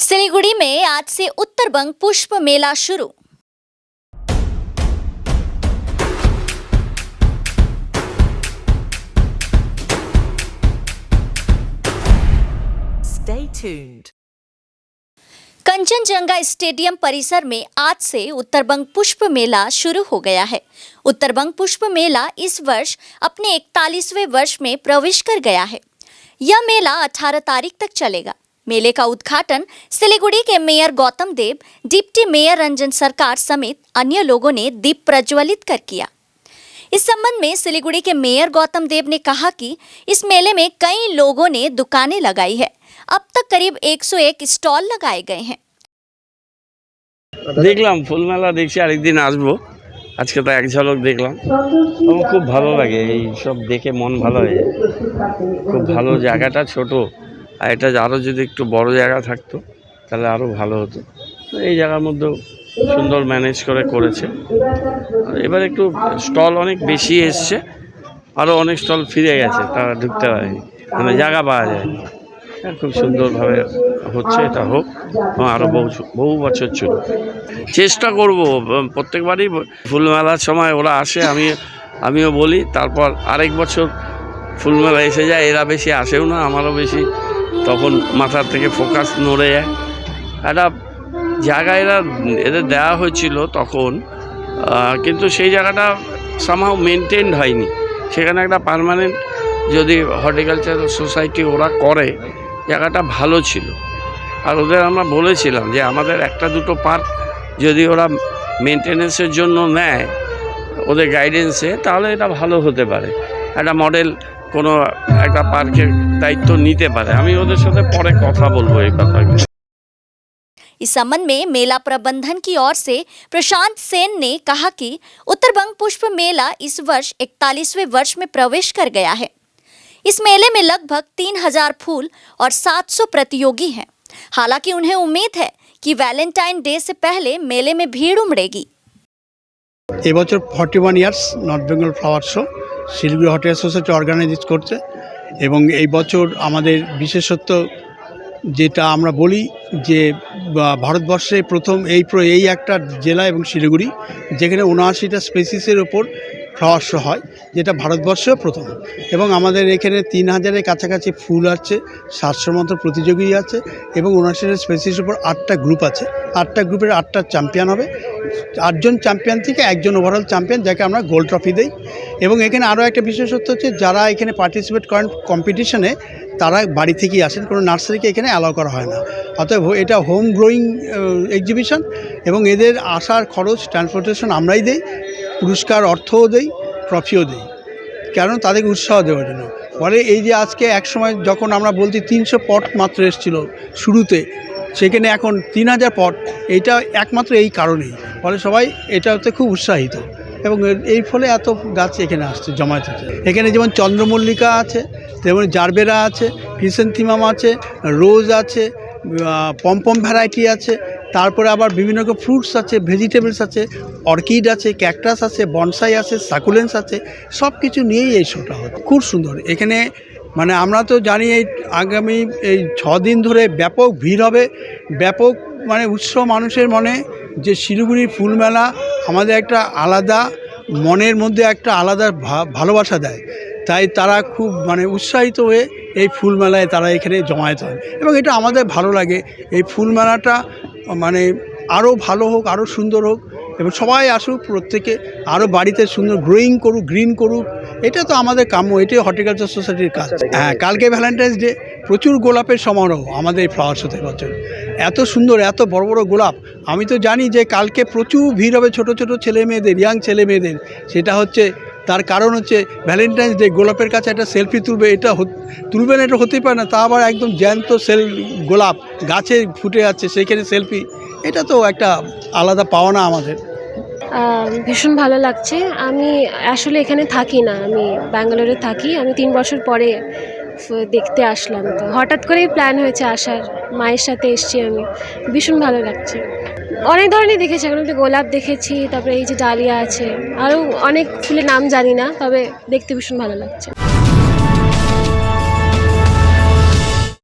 सिलीगुड़ी में आज से उत्तरबंग पुष्प मेला शुरू। Stay tuned. कंचनजंगा स्टेडियम परिसर में आज से उत्तरबंग पुष्प मेला शुरू हो गया है। उत्तरबंग पुष्प मेला इस वर्ष अपने 41वें वर्ष में प्रवेश कर गया है। यह मेला 18 तारीख तक चलेगा। मेले का उद्घाटन सिलीगुड़ी के मेयर गौतम देव, डिप्टी मेयर रंजन सरकार समेत अन्य लोगों ने दीप प्रज्वलित कर किया। इस संबंध में सिलीगुड़ी के मेयर गौतम देव ने कहा कि इस मेले में कई लोगों ने दुकानें लगाई है। अब तक करीब 101 स्टॉल लगाए गए हैं। দেখলাম ফুল মেলা দেখছি, আরেকদিন আসবো। আজকে তো এক ঝলক দেখলাম, আমার খুব ভালো লাগে এই সব দেখে, মন ভালো হয়ে যায়। খুব ভালো, জায়গাটা ছোট, আর এটা আরও যদি একটু বড় জায়গা থাকতো তাহলে আরও ভালো হতো। এই জায়গার মধ্যেও সুন্দর ম্যানেজ করেছে। এবার একটু স্টল অনেক বেশি এসছে, আরও অনেক স্টল ফিরে গেছে, তারা ঢুকতে পারেনি, মানে জায়গা পাওয়া যায়নি। খুব সুন্দরভাবে হচ্ছে, এটা হোক, আরও বহু বছর চলুক। চেষ্টা করব প্রত্যেকবারই ফুলমেলার সময় ওরা আসে, আমিও বলি, তারপর আরেক বছর ফুলমেলা এসে যায়, এরা বেশি আসেও না, আমারও বেশি তখন মাথার থেকে ফোকাস নড়ে যায়। একটা জায়গা এদের দেওয়া হয়েছিল তখন, কিন্তু সেই জায়গাটা সামহাও মেনটেনড হয়নি। সেখানে একটা পার্মানেন্ট যদি হর্টিকালচারাল সোসাইটি ওরা করে, জায়গাটা ভালো ছিল। আর ওদের আমরা বলেছিলাম যে আমাদের একটা দুটো পার্ক যদি ওরা মেনটেনেন্সের জন্য নেয় ওদের গাইডেন্সে, তাহলে এটা ভালো হতে পারে। একটা মডেল কোনো একটা পার্কের দায়িত্ব নিতে পারে। আমি ওদের সাথে পরে কথা বলবো এই কথাগুলো। इस संबंध में मेला प्रबंधन की ओर से प्रशांत सेन ने कहा कि उत्तरबंग पुष्प मेला इस वर्ष 41वें वर्ष में प्रवेश कर गया है। इस मेले में लगभग 3000 फूल और 700 प्रतियोगी हैं। हालांकि उन्हें उम्मीद है कि वैलेंटाइन डे से पहले मेले में भीड़ उमड़ेगी। এবছর 41 years north Bengal flower show Siliguri horticulture society organise করছে, এবং এই বছর আমাদের বিশেষত্ব যেটা আমরা বলি যে ভারতবর্ষে প্রথম এই একটা জেলা এবং শিলিগুড়ি যেখানে 79টা স্পেসিসের ওপর ফ্লাওয়ার শো হয়, যেটা ভারতবর্ষেও প্রথম। এবং আমাদের এখানে 3000-এর কাছাকাছি ফুল আছে, 700 মতো প্রতিযোগী আছে, এবং 79টা স্পেসিসের উপর 8টা গ্রুপ আছে। 8টা গ্রুপের 8টা চ্যাম্পিয়ন হবে। 8জন চ্যাম্পিয়ন থেকে একজন ওভারঅল চ্যাম্পিয়ন, যাকে আমরা গোল্ড ট্রফি দিই। এবং এখানে আরও একটা বিশেষত্ব হচ্ছে, যারা এখানে পার্টিসিপেট করেন কম্পিটিশনে তারা বাড়ি থেকেই আসেন, কোনো নার্সারিকে এখানে অ্যালাউ করা হয় না। অতএব এটা হোম গ্রোয়িং এক্সিবিশন, এবং এদের আসার খরচ ট্রান্সপোর্টেশন আমরাই দিই, পুরস্কার অর্থও দেই, ট্রফিও দিই, কারণ তাদেরকে উৎসাহ দেওয়ার জন্য। ফলে এই যে আজকে এক সময় যখন আমরা বলছি 300 পট মাত্র এসেছিল শুরুতে, সেখানে এখন 3000 পট, এইটা একমাত্র এই কারণেই। ফলে সবাই এটাতে খুব উৎসাহিত, এবং এই ফলে এত গাছ এখানে আসছে জমায়েত হচ্ছে। এখানে যেমন চন্দ্রমল্লিকা আছে, তেমন জারবেরা আছে, ক্রিসেন্থিমাম আছে, রোজ আছে, পমপম ভ্যারাইটি আছে, তারপরে আবার বিভিন্ন রকম ফ্রুটস আছে, ভেজিটেবলস আছে, অর্কিড আছে, ক্যাকটাস আছে, বনসাই আছে, সাকুলেন্স আছে, সব কিছু নিয়েই এই শোটা হচ্ছে। খুব সুন্দর এখানে, মানে আমরা তো জানি এই আগামী এই 6 দিন ধরে ব্যাপক ভিড় হবে, ব্যাপক মানে উৎসব মানুষের মনে। যে শিলিগুড়ির ফুলমেলা আমাদের একটা আলাদা মনের মধ্যে একটা আলাদা ভালোবাসা দেয়, তাই তারা খুব মানে উৎসাহিত হয়ে এই ফুলমেলায় তারা এখানে জমায়েত হয়, এবং এটা আমাদের ভালো লাগে। এই ফুলমেলাটা মানে আরও ভালো হোক, আরও সুন্দর হোক, এবং সবাই আসুক, প্রত্যেকে আরও বাড়িতে সুন্দর গ্রোয়িং করুক, গ্রিন করুক। এটা তো আমাদের কাম্য, এটাই হর্টিকালচার সোসাইটির কাজ। হ্যাঁ, কালকে ভ্যালেন্টাইন্স ডে, প্রচুর গোলাপের সমারোহ আমাদের এই ফ্লাওয়ার শোতে বছর। এত সুন্দর, এত বড় বড় গোলাপ। আমি তো জানি যে কালকে প্রচুর ভিড় হবে ছোট ছোট ছেলে মেয়েদের, ইয়াং ছেলে মেয়েদের। সেটা হচ্ছে, তার কারণ হচ্ছে ভ্যালেন্টাইন্স ডে, গোলাপের কাছে একটা সেলফি তুলবে। এটা তুলবেন, এটা হতেই পারে না, তা আবার একদম জ্যান্ত গোলাপ গাছে ফুটে আছে, সেইখানে সেলফি, এটা তো একটা আলাদা পাওনা আমাদের। ভীষণ ভালো লাগছে। আমি আসলে এখানে থাকি না, আমি ব্যাঙ্গালোরে থাকি। আমি 3 বছর পরে দেখতে আসলাম, তো হঠাৎ করেই প্ল্যান হয়েছে আসার, মায়ের সাথে এসেছি আমি। ভীষণ ভালো লাগছে। অনেক ধরনের দেখেছি, এখন তো গোলাপ দেখেছি, তারপরে এই যে ডালিয়া আছে, আরও অনেক ফুলের নাম জানি না, তবে দেখতে ভীষণ ভালো লাগছে।